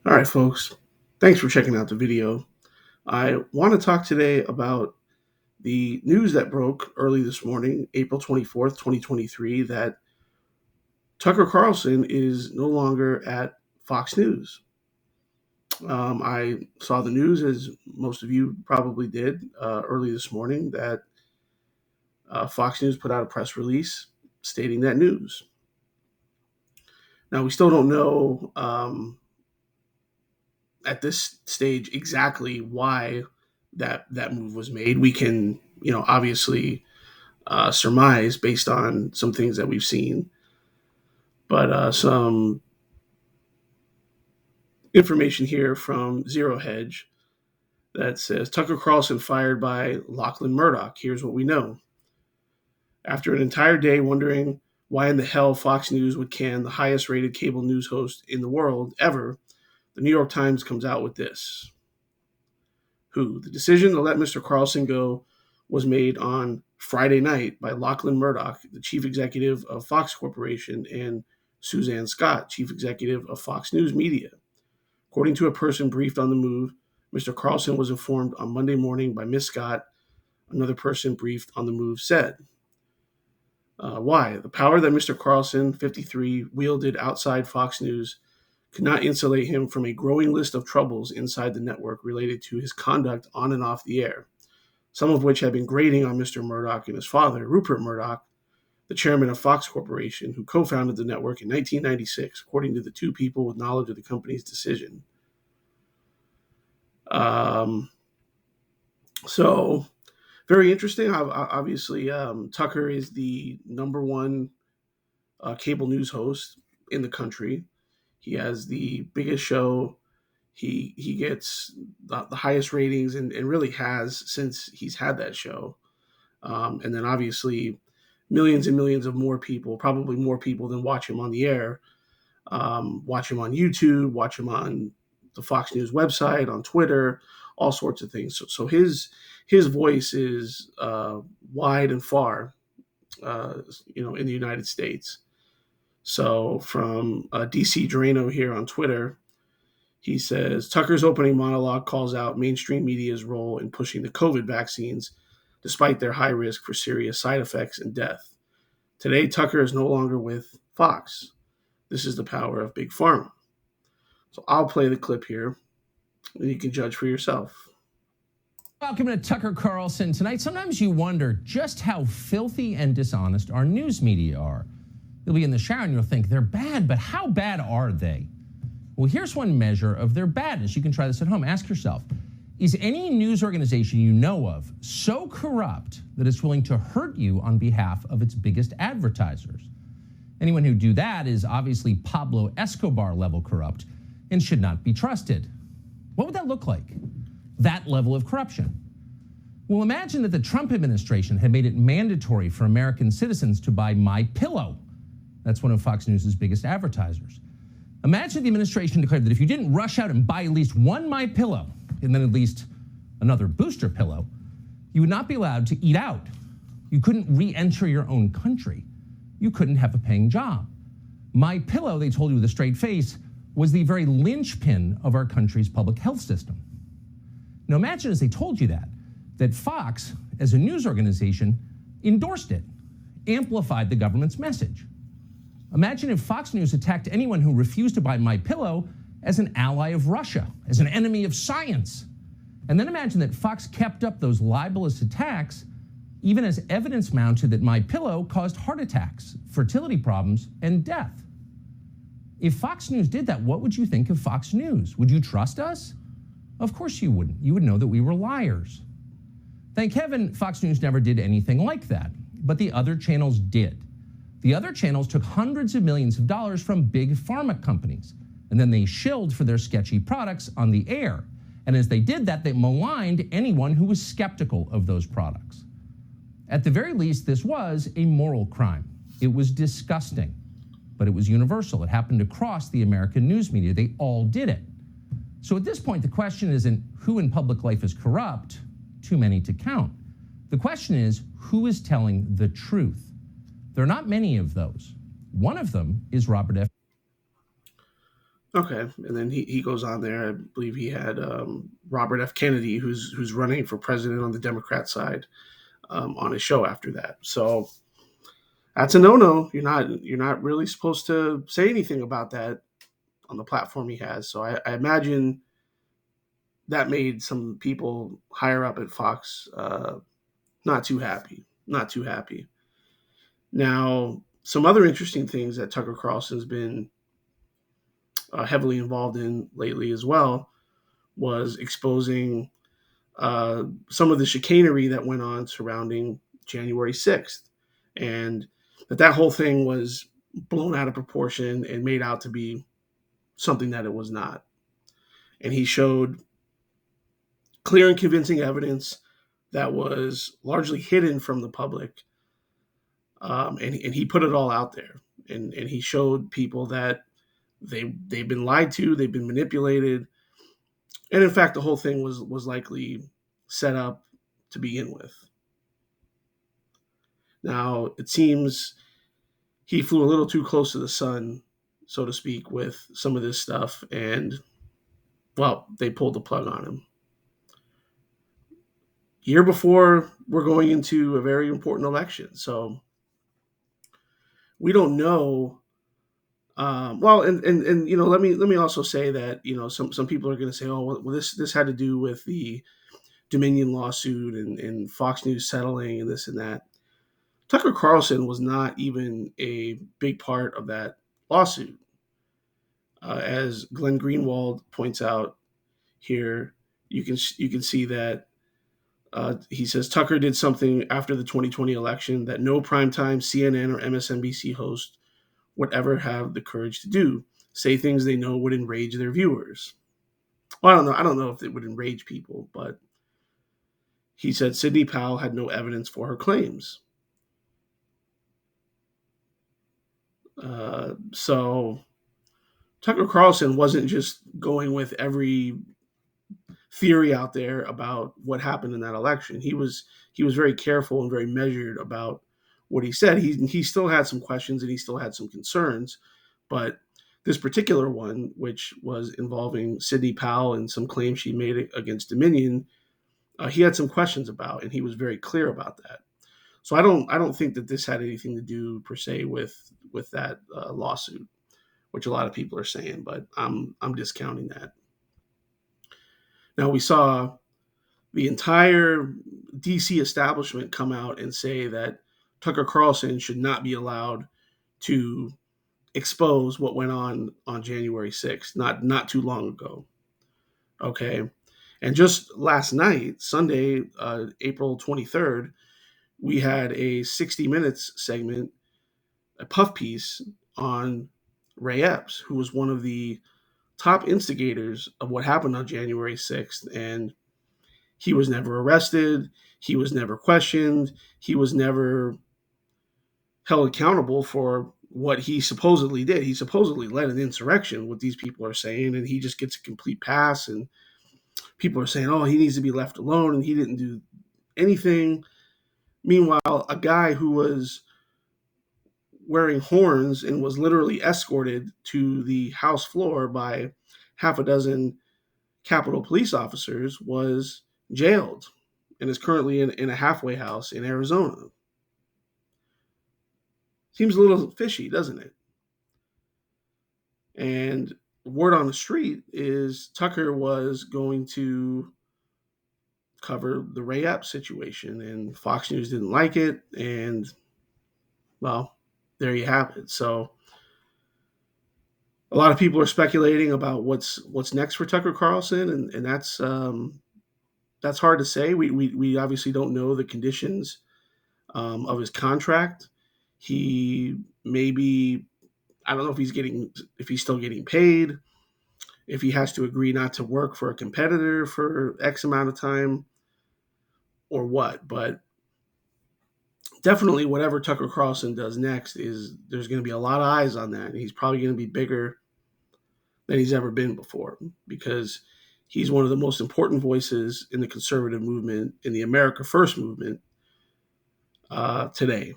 All right, folks. Thanks for checking out the video. I want to talk today about the news that broke early this morning, April 24th, 2023, that Tucker Carlson is no longer at Fox News. I saw the news, as most of you probably did, early this morning, that Fox News put out a press release stating that news. Now, we still don't know at this stage exactly why that move was made. We can, obviously surmise based on some things that we've seen, but some information here from Zero Hedge that says Tucker Carlson fired by Lachlan Murdoch. Here's what we know. After an entire day wondering why in the hell Fox News would can the highest rated cable news host in the world ever, the New York Times comes out with this. The decision to let Mr. Carlson go was made on Friday night by Lachlan Murdoch, the chief executive of Fox Corporation, and Suzanne Scott, chief executive of Fox News Media. According to a person briefed on the move, Mr. Carlson was informed on Monday morning by Ms. Scott. Another person briefed on the move said. Why? The power that Mr. Carlson, 53, wielded outside Fox News could not insulate him from a growing list of troubles inside the network related to his conduct on and off the air, some of which had been grating on Mr. Murdoch and his father, Rupert Murdoch, the chairman of Fox Corporation, who co-founded the network in 1996, according to the two people with knowledge of the company's decision. So, very interesting. Obviously, Tucker is the number one cable news host in the country. He has the biggest show. He gets the highest ratings and really has since he's had that show. And then obviously millions and millions of more people, probably more people than watch him on the air, watch him on YouTube, watch him on the Fox News website, on Twitter, all sorts of things. So his voice is wide and far, in the United States. So from DC Drano here on Twitter, he says, Tucker's opening monologue calls out mainstream media's role in pushing the COVID vaccines, despite their high risk for serious side effects and death. Today, Tucker is no longer with Fox. This is the power of Big Pharma. So I'll play the clip here, and you can judge for yourself. Welcome to Tucker Carlson tonight. Sometimes you wonder just how filthy and dishonest our news media are. You'll be in the shower and you'll think they're bad, but how bad are they? Well, here's one measure of their badness. You can try this at home. Ask yourself, is any news organization you know of so corrupt that it's willing to hurt you on behalf of its biggest advertisers? Anyone who do that is obviously Pablo Escobar level corrupt and should not be trusted. What would that look like? That level of corruption. Well, imagine that the Trump administration had made it mandatory for American citizens to buy MyPillow. That's one of Fox News' biggest advertisers. Imagine the administration declared that if you didn't rush out and buy at least one MyPillow and then at least another booster pillow, you would not be allowed to eat out. You couldn't re-enter your own country. You couldn't have a paying job. MyPillow, they told you with a straight face, was the very linchpin of our country's public health system. Now imagine as they told you that Fox, as a news organization, endorsed it, amplified the government's message. Imagine if Fox News attacked anyone who refused to buy MyPillow as an ally of Russia, as an enemy of science. And then imagine that Fox kept up those libelous attacks even as evidence mounted that MyPillow caused heart attacks, fertility problems, and death. If Fox News did that, what would you think of Fox News? Would you trust us? Of course you wouldn't. You would know that we were liars. Thank heaven Fox News never did anything like that, but the other channels did. The other channels took hundreds of millions of dollars from big pharma companies, and then they shilled for their sketchy products on the air. And as they did that, they maligned anyone who was skeptical of those products. At the very least, this was a moral crime. It was disgusting, but it was universal. It happened across the American news media. They all did it. So at this point, the question isn't who in public life is corrupt, too many to count. The question is, who is telling the truth? There are not many of those. One of them is Robert F. Okay, and then he goes on there. I believe he had Robert F. Kennedy, who's running for president on the Democrat side, on his show after that. So that's a no no. You're not really supposed to say anything about that on the platform he has. So I imagine that made some people higher up at Fox not too happy. Not too happy. Now, some other interesting things that Tucker Carlson's been heavily involved in lately as well was exposing some of the chicanery that went on surrounding January 6th. And that whole thing was blown out of proportion and made out to be something that it was not. And he showed clear and convincing evidence that was largely hidden from the public. And he put it all out there. And he showed people that they've been lied to, they've been manipulated, and in fact, the whole thing was likely set up to begin with. Now, it seems he flew a little too close to the sun, so to speak, with some of this stuff, and well, they pulled the plug on him. Year before, we're going into a very important election, so we don't know. Well, and let me also say that some people are going to say, oh, well, this had to do with the Dominion lawsuit and Fox News settling and this and that. Tucker Carlson was not even a big part of that lawsuit. As Glenn Greenwald points out here, you can see that he says Tucker did something after the 2020 election that no primetime CNN or MSNBC host would ever have the courage to do. Say things they know would enrage their viewers. Well, I don't know. I don't know if it would enrage people, but he said Sidney Powell had no evidence for her claims. So Tucker Carlson wasn't just going with every theory out there about what happened in that election. He was very careful and very measured about what he said. He still had some questions and he still had some concerns, but this particular one, which was involving Sidney Powell and some claims she made against Dominion, he had some questions about, and he was very clear about that. So I don't think that this had anything to do per se with that lawsuit, which a lot of people are saying, but I'm discounting that. Now we saw the entire DC establishment come out and say that Tucker Carlson should not be allowed to expose what went on January 6th, not too long ago. Okay. And just last night, Sunday, April 23rd, we had a 60 Minutes segment, a puff piece on Ray Epps, who was one of the top instigators of what happened on January 6th. And he was never arrested. He was never questioned. He was never held accountable for what he supposedly did. He supposedly led an insurrection, what these people are saying, and he just gets a complete pass. And people are saying, oh, he needs to be left alone, and he didn't do anything. Meanwhile, a guy who was wearing horns and was literally escorted to the House floor by half a dozen Capitol police officers was jailed and is currently in a halfway house in Arizona. Seems a little fishy, doesn't it? And word on the street is Tucker was going to cover the Ray Epps situation, and Fox News didn't like it. And, well, there you have it. So, a lot of people are speculating about what's next for Tucker Carlson, and that's hard to say. We obviously don't know the conditions of his contract. He maybe, I don't know if he's still getting paid, if he has to agree not to work for a competitor for X amount of time, or what. But definitely, whatever Tucker Carlson does next, is there's going to be a lot of eyes on that, and he's probably going to be bigger than he's ever been before, because he's one of the most important voices in the conservative movement, in the America First movement today.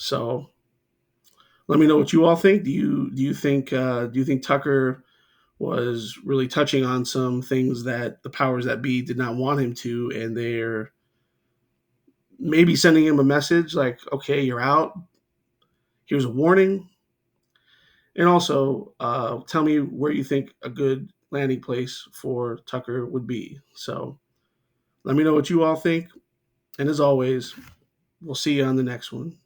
So let me know what you all think. Do you think Tucker was really touching on some things that the powers that be did not want him to, and they're maybe sending him a message like, okay, you're out. Here's a warning. And also, tell me where you think a good landing place for Tucker would be. So let me know what you all think. And as always, we'll see you on the next one.